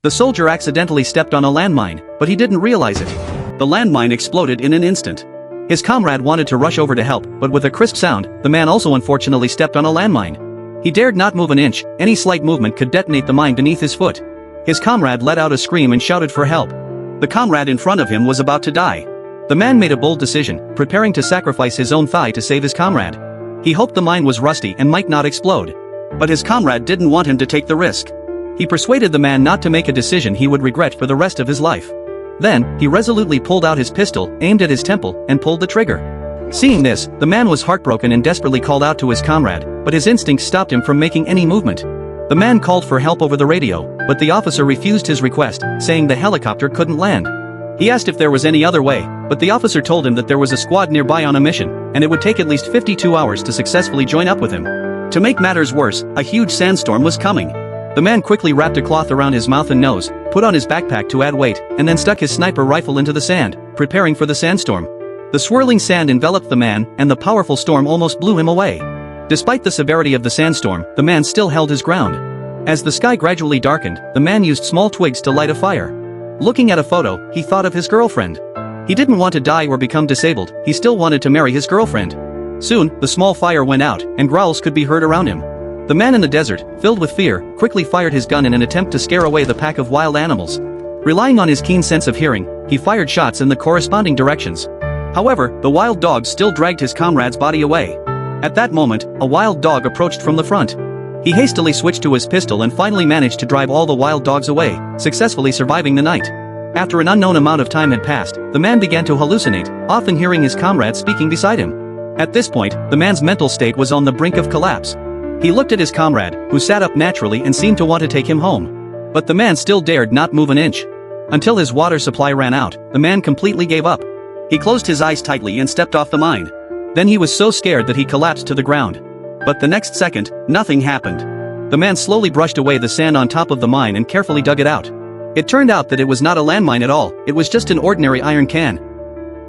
The soldier accidentally stepped on a landmine, but he didn't realize it. The landmine exploded in an instant. His comrade wanted to rush over to help, but with a crisp sound, the man also unfortunately stepped on a landmine. He dared not move an inch, any slight movement could detonate the mine beneath his foot. His comrade let out a scream and shouted for help. The comrade in front of him was about to die. The man made a bold decision, preparing to sacrifice his own thigh to save his comrade. He hoped the mine was rusty and might not explode. But his comrade didn't want him to take the risk. He persuaded the man not to make a decision he would regret for the rest of his life. Then, he resolutely pulled out his pistol, aimed at his temple, and pulled the trigger. Seeing this, the man was heartbroken and desperately called out to his comrade, but his instincts stopped him from making any movement. The man called for help over the radio, but the officer refused his request, saying the helicopter couldn't land. He asked if there was any other way, but the officer told him that there was a squad nearby on a mission, and it would take at least 52 hours to successfully join up with him. To make matters worse, a huge sandstorm was coming. The man quickly wrapped a cloth around his mouth and nose, put on his backpack to add weight, and then stuck his sniper rifle into the sand, preparing for the sandstorm. The swirling sand enveloped the man, and the powerful storm almost blew him away. Despite the severity of the sandstorm, the man still held his ground. As the sky gradually darkened, the man used small twigs to light a fire. Looking at a photo, he thought of his girlfriend. He didn't want to die or become disabled, he still wanted to marry his girlfriend. Soon, the small fire went out, and growls could be heard around him. The man in the desert, filled with fear, quickly fired his gun in an attempt to scare away the pack of wild animals. Relying on his keen sense of hearing, he fired shots in the corresponding directions. However, the wild dog still dragged his comrade's body away. At that moment, a wild dog approached from the front. He hastily switched to his pistol and finally managed to drive all the wild dogs away, successfully surviving the night. After an unknown amount of time had passed, the man began to hallucinate, often hearing his comrade speaking beside him. At this point, the man's mental state was on the brink of collapse. He looked at his comrade, who sat up naturally and seemed to want to take him home. But the man still dared not move an inch. Until his water supply ran out, the man completely gave up. He closed his eyes tightly and stepped off the mine. Then he was so scared that he collapsed to the ground. But the next second, nothing happened. The man slowly brushed away the sand on top of the mine and carefully dug it out. It turned out that it was not a landmine at all, it was just an ordinary iron can,